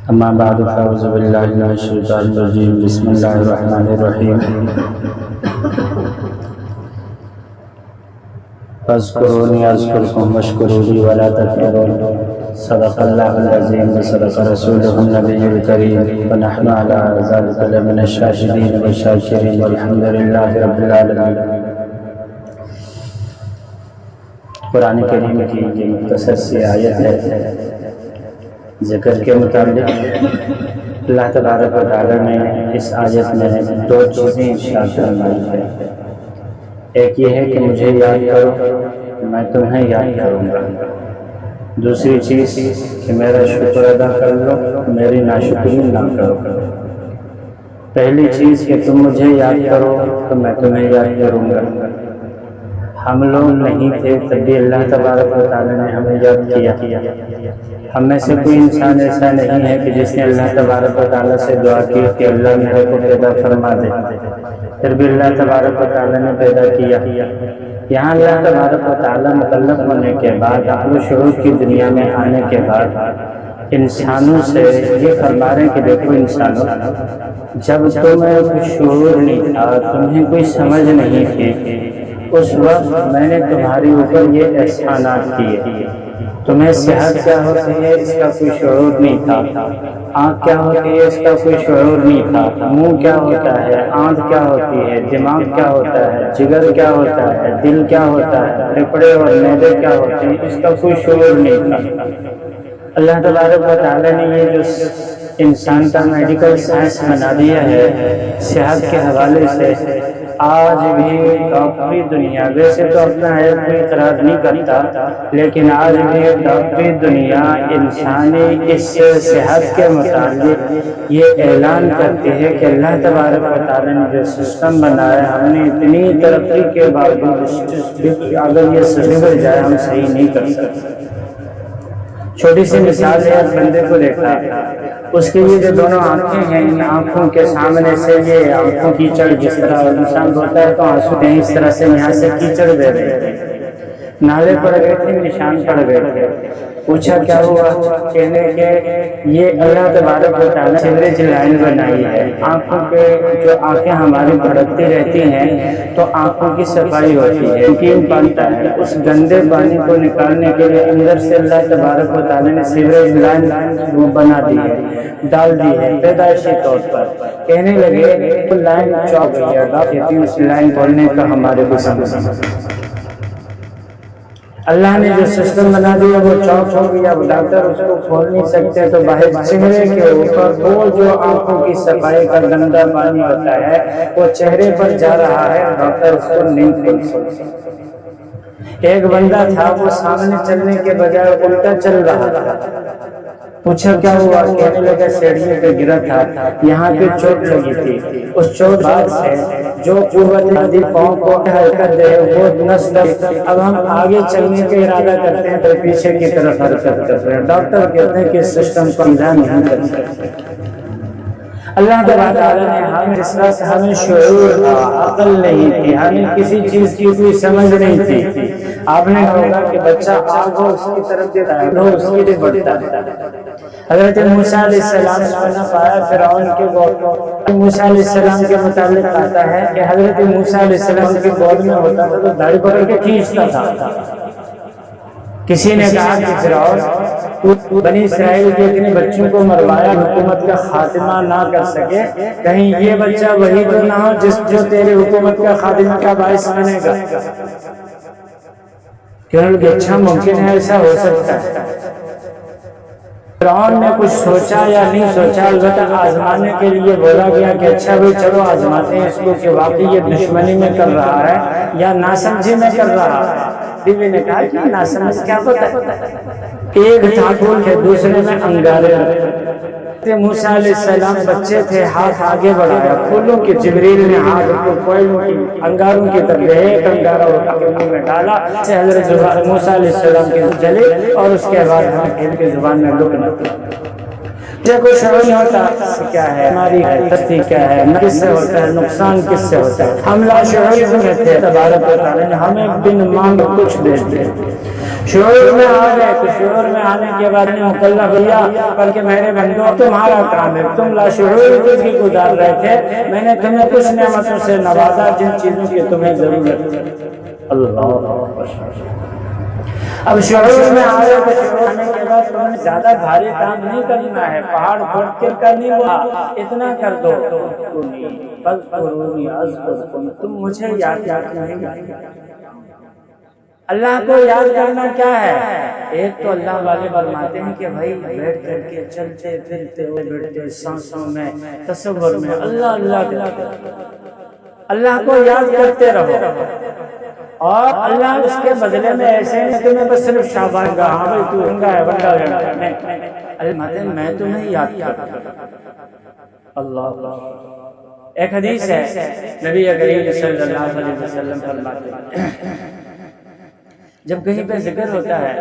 اما بعد فاعوذ باللہ من الشیطان الرجیم بسم اللہ الرحمن الرحیم فاذکرونی اذکرکم واشکروا لی ولا تکفرون صدق اللہ العظیم وصدق رسولہ النبی الکریم ونحن علی ذلک لمن الشاہدین والشاکرین والحمد للہ رب العالمین۔ قرآن کریم کی یہ مختصر سی آیت ہے۔ ذکر کے متعلق اللہ تبارک و تعالیٰ نے اس آیت میں دو چیزیں ارشاد فرمائی ہے۔ ایک یہ ہے کہ مجھے یاد کرو میں تمہیں یاد کروں گا، دوسری چیز کہ میرا شکر ادا کر لو میری ناشکری نہ کرو۔ پہلی چیز کہ تم مجھے یاد کرو تو میں تمہیں یاد کروں گا۔ ہم لوگ نہیں تھے تب بھی اللہ تبارک و تعالیٰ نے ہمیں یاد کیا۔ ہم میں سے کوئی انسان ایسا نہیں ہے کہ جس نے اللہ تبارک و تعالیٰ سے دعا کی کہ اللہ میرے کو پیدا فرما دے، پھر بھی اللہ تبارک و تعالیٰ نے پیدا کیا۔ یہاں اللہ تبارک و تعالیٰ مکلف ہونے کے بعد عقل و شعور کی دنیا میں آنے کے بعد انسانوں سے یہ فرما رہے ہیں کہ دیکھو انسانوں، جب تمہیں کچھ شعور نہیں تھا، تمہیں کوئی سمجھ نہیں تھی، اس وقت میں نے تمہاری اوپر یہ احسانات کیے۔ تمہیں صحت کیا ہوتی ہے اس کا کوئی شعور نہیں تھا، آنکھ کیا ہوتی ہے اس کا کوئی شعور نہیں تھا، منہ کیا ہوتا ہے، آنکھ کیا ہوتی ہے، دماغ کیا ہوتا ہے، جگر کیا ہوتا ہے، دل کیا ہوتا ہے، پھیپھڑے اور معدے کیا ہوتے ہیں، اس کا کوئی شعور نہیں تھا۔ اللہ تبارک و تعالیٰ نے یہ جو انسان کا میڈیکل سائنس بنا دیا ہے صحت کے حوالے سے، آج بھی ڈاکٹری دنیا ویسے تو اپنا عیب کوئی اقرار نہیں کرتا، لیکن آج بھی ڈاکٹری دنیا انسانی اس صحت کے متعلق یہ اعلان کرتی ہے کہ اللہ تبارک و تعالیٰ نے جو سسٹم بنایا، ہم نے اتنی ترقی کے باوجود اگر یہ سسٹم بن جائے ہم صحیح نہیں کر سکتے۔ چھوٹی سی مثال ہے، ایک بندے کو دیکھا، اس کے یہ جو دونوں آنکھیں ہیں، ان آنکھوں کے سامنے سے یہ آنکھوں کیچڑ جس طرح انسان ہوتا ہے تو آنسو ہیں، اس طرح سے یہاں سے کیچڑ دے رہے تھے، نالے پڑ گئے تھے، نشان پڑ گئے تھے۔ پوچھا کیا ہوا؟ کہنے کے یہ اللہ تبارک و تعالیٰ نے سیوریج لائن بنائی ہے، آنکھوں کے جو آنکھیں ہماری بھڑکتی رہتی ہیں تو آنکھوں کی صفائی ہوتی ہے، یقین پڑتا ہے اس گندے پانی کو نکالنے کے لیے اندر سے اللہ تبارک و تعالیٰ نے سیوریج لائن وہ بنا دی ہے، ڈال دی ہے پیدائشی طور پر۔ کہنے لگے وہ لائن چوک گیا، کہتی اس لائن کھولنے کا ہمارے کو سمجھ۔ اللہ نے جو سسٹم بنا دیا وہ چوک ہو گیا، ڈاکٹر اس کو کھول نہیں سکتے، تو باہر چہرے کے اوپر وہ جو آنکھوں کی صفائی کا گندا پانی ہوتا ہے وہ چہرے پر جا رہا ہے، ڈاکٹر اس کو نہیں کھول سکتے۔ ایک بندہ تھا وہ سامنے چلنے کے بجائے الٹا چل رہا تھا۔ پوچھا کیا ہوا؟ کہنے لگا سیڑھیوں پہ گرا تھا، یہاں پہ چوٹ لگی تھی، اس چوٹ بعد سے جو قوت عادی پاؤں کو حرکت دے وہ نس دس، اب ہم آگے چلنے کا ارادہ کرتے ہیں تو پیچھے کی طرف حرکت کرتے ہیں۔ ڈاکٹر کہتے ہیں کہ سسٹم کو اندھا نہیں کر سکتے۔ اللہ تعالیٰ نے ہمیں اس طرح سے ہمیں شعور تھا، عقل نہیں تھی، ہمیں کسی چیز کی کوئی سمجھ نہیں تھی۔ آپ نے کہا کہ بچہ آگ ہو اس کی طرف دیتا ہے، اس کی طرف بڑھتا ہے۔ حضرت موسیٰ علیہ السلام نے نہ پایا فرعون کے گود، موسیٰ علیہ السلام کے متعلق آتا ہے کہ حضرت موسیٰ علیہ السلام کے گود میں ہوتا تھا تو داڑھی پکڑ کے کھینچتا تھا۔ کسی نے کہا کہ فرعون بنی اسرائیل کے اتنے بچوں کو مروایا، حکومت کا خاتمہ نہ کر سکے، کہیں یہ بچہ وہی تو نہ ہو جو تیرے حکومت کا خاتمہ کا باعث بنے گا۔ کہنے لگے اچھا ممکن ہے ایسا ہو سکتا ہے۔ فرعون نے کچھ سوچا یا نہیں سوچا، البتہ آزمانے کے لیے بولا گیا کہ اچھا بھائی چلو آزماتے ہیں اس کو کہ واقعی یہ دشمنی میں کر رہا ہے یا ناسمجھی میں کر رہا ہے۔ بیوی نے کہا کہ ناسمجھ کیا ہوتا ہے؟ ایک تھا پھول کے دوسرے میں انگارے رکھے۔ موسیٰ علیہ السلام بچے تھے، ہاتھ آگے بڑھایا، پھولوں کے جبریل نے ہاتھ کو کوئلوں کی انگاروں کی طرف ایک انگارہ اٹھا کے منہ میں ڈالا، سے حضرت موسیٰ علیہ السلام کے جلے اور اس کے بعد ہم کھیل کے زبان میں لکنا۔ جب کوئی شعور نہیں ہوتا کیا ہے ہماری ہستی کیا ہے، کس سے ہوتا ہے، نقصان کس سے ہوتا ہے. ہم لاشعور میں تھے، تبارک و تعالیٰ نے ہمیں بن مانگ کچھ دے دیا. شعور میں آ گئے تو شعور میں آنے کے بعد نے مکلف کیا بلکہ میرے بندو تمہارا کام ہے، تم لاشعور زندگی گزار رہے تھے، میں نے تمہیں کچھ نعمتوں سے نوازا جن چیزوں کی تمہیں ضرورت ہے. اللہ اب شعور میں آئے تو شعور آنے کے بعد تم نے زیادہ بھاری کام نہیں کرنا ہے، پہاڑ پھوڑ کر کرنی ہوا اتنا کر دو. تم مجھے یاد کرنا. اللہ کو یاد کرنا کیا ہے؟ ایک تو اللہ والے فرماتے ہیں کہ بھائی بیٹھ کر کے چلتے پھرتے ہوئے بیٹھتے سانسوں میں تصور میں اللہ اللہ کرتے اللہ کو یاد کرتے رہو. اور اللہ اس کے بدلے میں ایسے نہیں تمہیں بس صرف شاباش گا ہاں بھائی تو انگا ہے بندہ ہے نہیں، میں تمہیں یاد کرتا. اللہ ایک حدیث ہے نبی کریم صلی اللہ علیہ وسلم فرماتے ہیں جب کہیں پہ ذکر ہوتا ہے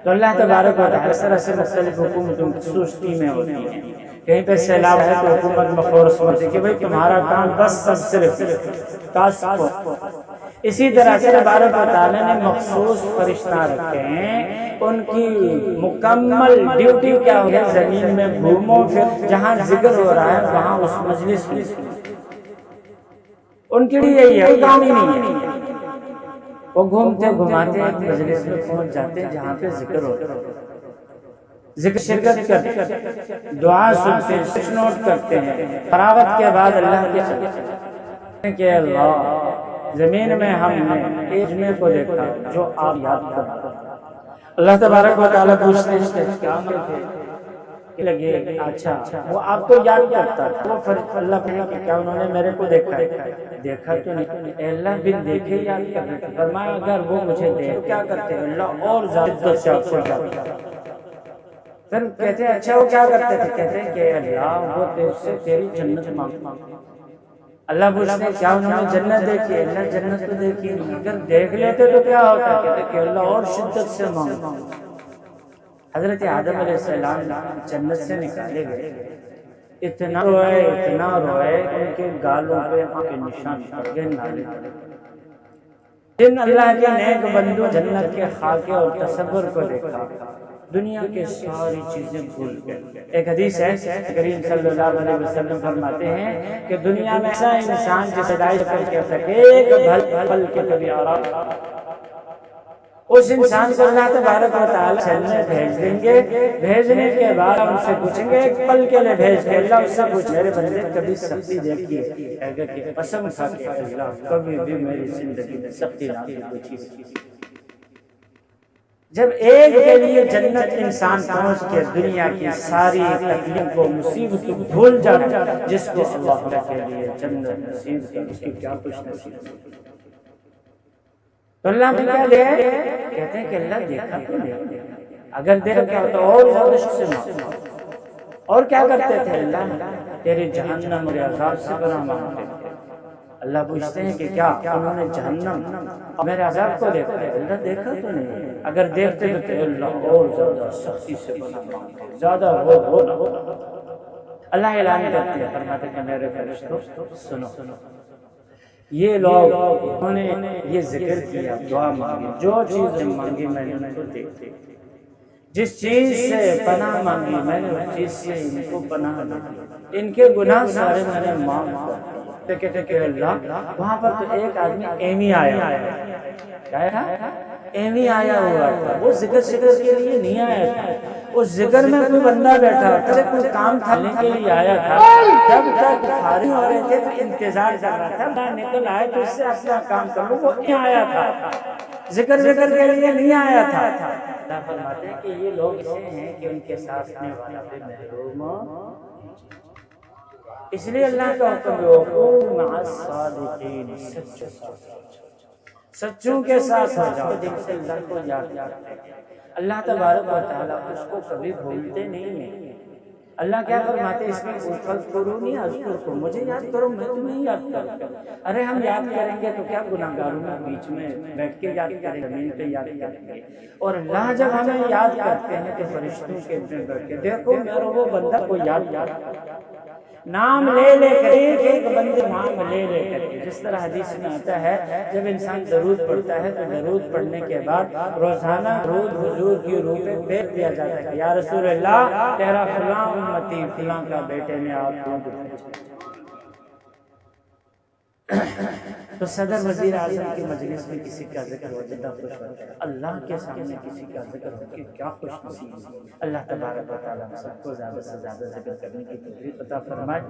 تو اللہ تبارک و تعالی اس طرح سے مختلف حکومتوں خصوص ٹیمیں ہوتی ہیں. کہیں پہ سیلاب ہے تو حکومت مفورس ہوتی ہے کہ بھائی تمہارا کام بس سب صرف ٹاسک ہو. اسی طرح سے تبارک و تعالی نے مخصوص فرشتہ رکھے ہیں، ان کی مکمل ڈیوٹی کیا ہے؟ زمین میں گھومو پھر جہاں ذکر ہو رہا ہے وہاں اس مجلس میں ان کے لیے یہی ہے، کام ہی نہیں ہے. وہ گھومتے گھماتے مجلس میں پہنچ جاتے جہاں پہ ذکر ہوتا ہے، ذکر شرکت کرتے دعا سنتے سچ نوٹ کرتے ہیں. فراغت کے بعد اللہ کے کہ اللہ زمین میں ہم نے ایک جمعے کو دیکھا جو آپ یاد کرتے. اللہ تبارک و تعالیٰ پوچھتے ہیں کیا کہ لگے اچھا وہ آپ کو یاد کرتا تھا. وہ اللہ کہا کہ کیا انہوں نے میرے کو دیکھا ہے؟ دیکھا تو نہیں. اللہ بن دیکھے یاد کرتے. فرمایا اگر وہ مجھے دیکھ کیا کرتے اللہ اور زیادہ سے آپ کو یاد کرتے. پھر کہتے ہیں اچھا وہ کیا کرتے تھے؟ کہتے ہیں کہ اللہ وہ تیرے سے تیری جنت مانگتے. اللہ پوچھتے ہیں کیا انہوں نے جنت دیکھی؟ اللہ جنت تو دیکھی نہیں، اگر دیکھ لیتے تو کیا ہوتا؟ کہتے کہ اللہ اور شدت سے مانگتے. حضرت آدم علیہ السلام جنت سے نکالے گئے، اتنا روئے ان کے گالوں پہ آنکھ کے نشان پڑ گئے نالے. جن اللہ کے نیک بندوں جنت کے خاکے اور تصور کو دیکھا دنیا کے ساری چیزیں بھول گئے. ایک حدیث ہے کریم صلی اللہ علیہ وسلم فرماتے ہیں کہ دنیا میں ایسا انسان جس ہدایت کر کے سکے ایک پھل کے کبھی آرام اس انسان کو اللہ تبارک و تعالی چلنے بھیج دیں گے. بھیجنے کے بعد ہم سے پوچھیں گے ایک پل کے لیے بھیج کے اللہ اس سے پوچھ میرے بندے کبھی سختی دیکھی ہے؟ اگر کہ قسم کھا کے اللہ کبھی بھی میری زندگی میں سختی نہ دیکھی. جب ایک کے لیے جنت انسان پہنچ کے دنیا کی ساری تکلیف کو مصیبت کو بھول جاتا جس کو اللہ کے لیے جنت نصیب کی اس کی کیا خوش نصیب. تو اللہ نے کیا دیا؟ کہتے ہیں کہ اللہ دیکھا تو نہیں، اگر دیکھا کیا ہوتا اور زیادہ سے مانگتا. اور کیا کرتے تھے؟ اللہ تیری جہنم اور عذاب سے پناہ مانگتے تھے. اللہ پوچھتے ہیں کہ کیا انہوں نے جہنم میرے عذاب کو دیکھا؟ اللہ دیکھا تو نہیں، اگر دیکھتے تو اللہ اور زیادہ سختی سے پناہ مانگتے زیادہ ہو. اللہ اعلان کرتے ہیں فرماتے ہیں میرے فرشتوں سنو، یہ لوگ انہوں نے یہ ذکر کیا دعا مانگی جو چیز مانگی میں نے ان کو دے دی، جس چیز سے پناہ مانگی میں نے اس چیز سے ان کو پناہ دی، ان کے گناہ سارے میں نے معاف کر دیے. کہتے کہ اللہ وہاں پر تو ایک آدمی ایمی آیا ایمی آیا ہوا تھا، وہ ذکر کے لیے نہیں آیا تھا. اس ذکر میں کوئی بندہ بیٹھا تھا کوئی کام تھانے کے لیے آیا تھا. جب تک فارغ ہو رہے تھے تو انتظار کر رہا تھا میں نکل آئے تو اس سے اپنا کام کروں. وہ نہیں آیا تھا، ذکر کے لیے نہیں آیا تھا. اللہ فرماتے ہیں کہ یہ لوگ ایسے ہیں کہ ان کے ساتھ آنے والا بھی محروم. اس لیے اللہ کا حکم ہے مع الصادقین، سچوں کے ساتھ ہو جاؤ. دل سے اللہ کو یاد کرتے ہیں. اللہ تبارک و تعالیٰ اس کو کبھی بھولتے نہیں ہیں. اللہ کیا فرماتے اس میں اذکرونی اذکرکم، مجھے یاد کرو میں تمہیں یاد کروں. ارے ہم یاد کریں گے تو کیا گناہگاروں میں بیچ میں بیٹھ کے یاد کریں گے، زمین پہ یاد کریں گے. اور اللہ جب ہمیں یاد کرتے ہیں تو فرشتوں کے میں بیٹھ کے دیکھو میرا وہ بندہ کو یاد نام لے لے کر ایک بندے نام لے لے کر کے، جس طرح حدیث میں آتا ہے جب انسان درود پڑھتا ہے تو درود پڑھنے کے بعد روزانہ درود حضور کی روح پہ پھیر دیا جاتا ہے کہ یا رسول اللہ تیرا فلاں امتی فلاں کا بیٹے نے آپ کو تو صدر وزیر اعظم کی مجلس میں کسی کا ذکر ہو جاتا خوش ہوتا ہے، اللہ کے سامنے کسی کا ذکر ہو کہ کیا خوش نصیب. اللہ تبارک و تعالیٰ ہم سب کو زیادہ سے زیادہ ذکر کرنے کی توفیق عطا فرمائے.